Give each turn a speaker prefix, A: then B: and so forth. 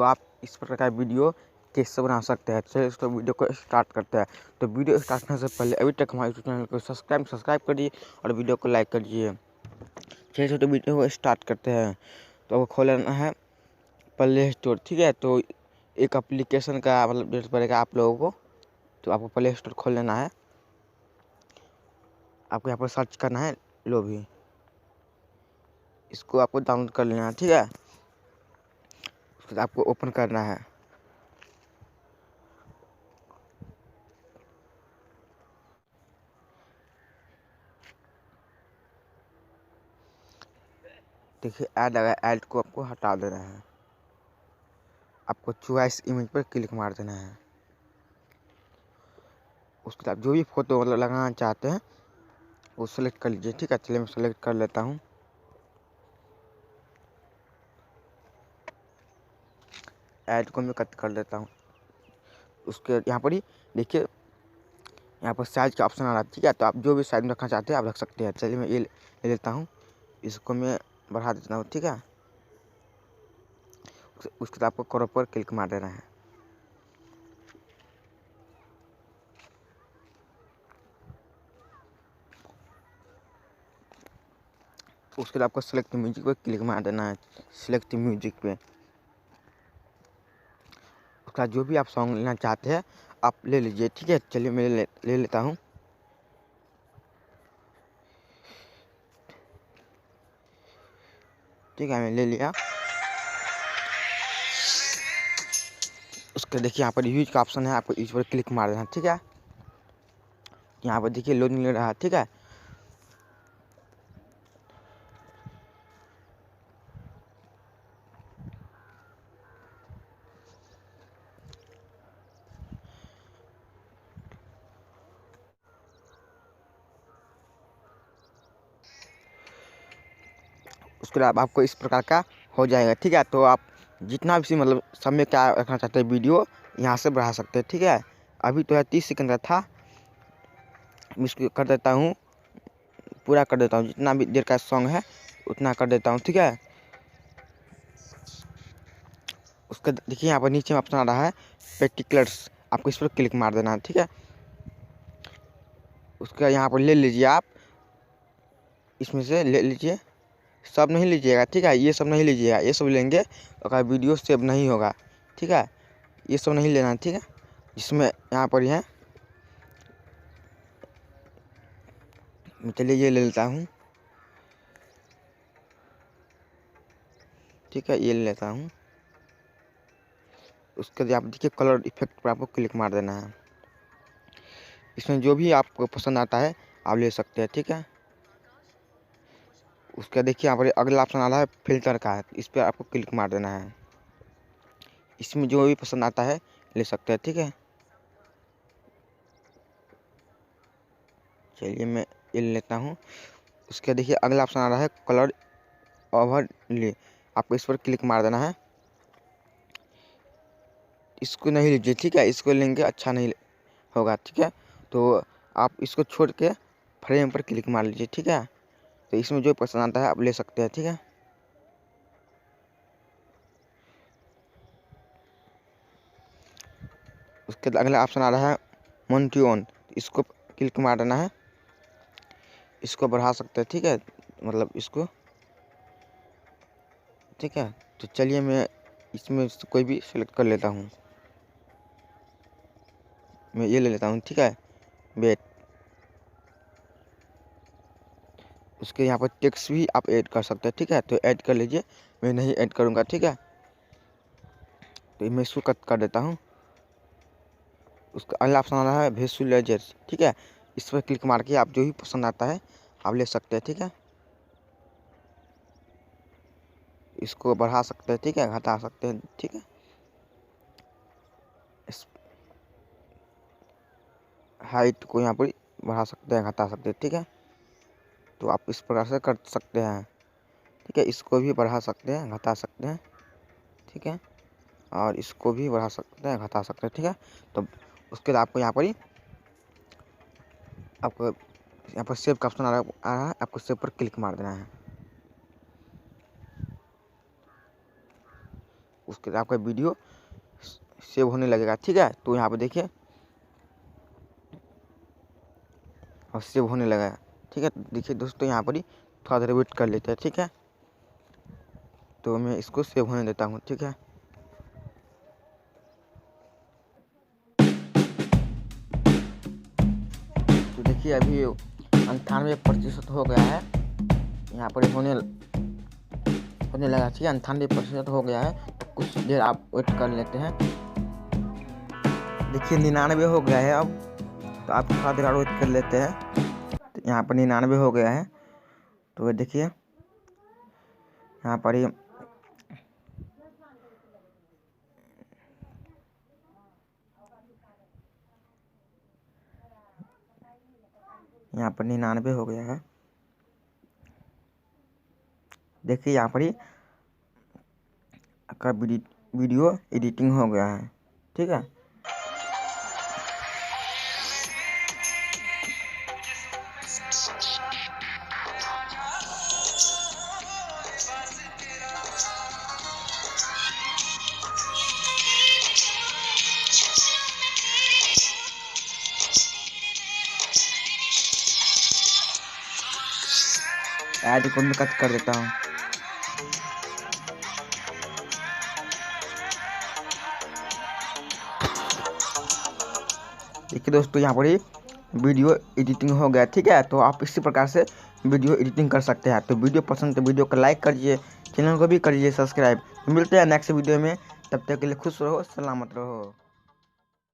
A: आप इस प्रकार का वीडियो कैसे बना सकते हैं। चलिए तो वीडियो को स्टार्ट करते हैं। तो वीडियो स्टार्ट करने से पहले अभी तक हमारे चैनल को सब्सक्राइब करिए और वीडियो को लाइक करिए। चलिए तो वीडियो को स्टार्ट करते हैं। तो आपको खोल लेना है प्ले स्टोर, ठीक है। तो एक एप्लीकेशन का मतलब जरूरत पड़ेगा आप लोगों को। तो आपको प्ले स्टोर खोल लेना है। आपको यहाँ पर सर्च करना है लोभी, इसको आपको डाउनलोड कर लेना है, ठीक है। उसके बाद आपको ओपन करना है। देखिए ऐड आएगा, ऐड को आपको हटा देना है। आपको चॉइस इमेज पर क्लिक मार देना है। उसके बाद जो भी फोटो मतलब लगाना चाहते हैं वो सेलेक्ट कर लीजिए, ठीक है। चलिए मैं सेलेक्ट कर लेता हूँ। ऐड को मैं कट कर देता हूँ। उसके यहाँ पर ही देखिए यहाँ पर साइज का ऑप्शन आ रहा है, ठीक है। तो आप जो भी साइज में रखना चाहते हैं आप रख सकते हैं। चलिए मैं ये ले लेता हूँ, इसको मैं बढ़ा देता हूँ, ठीक है। उसके बाद आपको क्रॉप पर क्लिक मार देना है। उसके बाद आपको सेलेक्ट म्यूजिक पे क्लिक मार देना है, सेलेक्ट म्यूजिक पे। उसका जो भी आप सॉन्ग लेना चाहते हैं आप ले लीजिए, ठीक है। चलिए मैं ले लेता हूँ। ठीक है, मैं ले लिया। उसके देखिए यहाँ पर यूज का ऑप्शन है, आपको यूज पर क्लिक मार देना है, ठीक है। यहाँ पर देखिए लोड नहीं ले रहा है, ठीक है। उसके बाद आपको इस प्रकार का हो जाएगा, ठीक है। तो आप जितना भी मतलब समय क्या रखना चाहते हैं वीडियो यहाँ से बढ़ा सकते हैं, ठीक है। अभी तो है 30 सेकंड का था, मैं इसको कर देता हूँ, पूरा कर देता हूँ। जितना भी देर का सॉन्ग है उतना कर देता हूँ, ठीक है। उसका देखिए यहाँ पर नीचे में ऑप्शन आ रहा है पर्टिकुलर्स, आपको इस पर क्लिक मार देना है, ठीक है। उसका यहाँ पर ले लीजिए आप, इसमें से ले लीजिए, सब नहीं लीजिएगा, ठीक है। ये सब नहीं लीजिएगा, ये सब लेंगे तो वीडियो सेव नहीं होगा, ठीक है। ये सब नहीं लेना, ठीक है। जिसमें यहाँ पर है, चलिए ये ले लेता हूँ, ठीक है। ये ले लेता हूँ। उसके बाद आप देखिए कलर इफेक्ट पर आपको क्लिक मार देना है। इसमें जो भी आपको पसंद आता है आप ले सकते हैं, ठीक है। उसका देखिए यहाँ पर अगला ऑप्शन आ रहा है फिल्टर का, इस पर आपको क्लिक मार देना है। इसमें जो भी पसंद आता है ले सकते हैं, ठीक है। चलिए मैं ये ले लेता हूँ। उसके देखिए अगला ऑप्शन आ रहा है कलर ओवरले, आपको इस पर क्लिक मार देना है। इसको नहीं लीजिए, ठीक है। इसको लेंगे अच्छा नहीं होगा, ठीक है। तो आप इसको छोड़ के फ्रेम पर क्लिक मार लीजिए, ठीक है। तो इसमें जो पसंद आता है आप ले सकते हैं, ठीक है। उसके बाद अगला ऑप्शन आ रहा है मोन्टी ऑन, इसको क्लिक मार देना है। इसको बढ़ा सकते हैं, ठीक है, मतलब इसको, ठीक है। तो चलिए मैं इसमें से कोई भी सिलेक्ट कर लेता हूँ। मैं ये ले लेता हूँ, ठीक है, वेट। उसके यहाँ पर टेक्स्ट भी आप ऐड कर सकते हैं, ठीक है। तो ऐड कर लीजिए, मैं नहीं ऐड करूँगा, ठीक है। तो मैं इसको कट कर देता हूँ। उसका अगला ऑप्शन आ रहा है विजुअलाइजर, ठीक है। इस पर क्लिक मार के आप जो भी पसंद आता है आप ले सकते हैं, ठीक है। इसको बढ़ा सकते हैं, ठीक है, घटा सकते हैं, ठीक है। हाइट को यहाँ पर बढ़ा सकते हैं, घटा सकते हैं, ठीक है। तो आप इस प्रकार से कर सकते हैं, ठीक है। इसको भी बढ़ा सकते हैं, घटा सकते हैं, ठीक है। और इसको भी बढ़ा सकते हैं, घटा सकते हैं, ठीक है। तो उसके बाद आपको यहाँ पर ही आपको यहाँ पर सेव का ऑप्शन आ रहा है, आपको सेव पर क्लिक मार देना है। उसके बाद आपका वीडियो सेव होने लगेगा। ठीक है, तो यहाँ पर देखिए और सेव होने लगा। ठीक है, देखिए दोस्तों यहाँ पर ही थोड़ा देर वेट कर लेते हैं। ठीक है, तो मैं इसको सेव होने देता हूँ। ठीक है, तो देखिए अभी 98% हो गया है, यहाँ पर होने लगा। ठीक है, 98% हो गया है, तो कुछ देर आप वेट कर लेते हैं। देखिए 99 हो गया है अब, तो आप थोड़ा देर और वेट कर लेते हैं। तो यहाँ पर 99 हो गया है, तो देखिए यहाँ पर ही यहाँ पर 99 हो गया है। देखिए यहाँ पर ही आपका वीडियो एडिटिंग हो गया है। ठीक है, ऐड को मैं कट कर देता हूँ। देखिए दोस्तों यहाँ पर ही वीडियो एडिटिंग हो गया। ठीक है, तो आप इसी प्रकार से वीडियो एडिटिंग कर सकते हैं। तो वीडियो पसंद तो वीडियो को लाइक करिए, चैनल को भी करिए सब्सक्राइब। मिलते हैं नेक्स्ट वीडियो में, तब तक के लिए खुश रहो, सलामत रहो।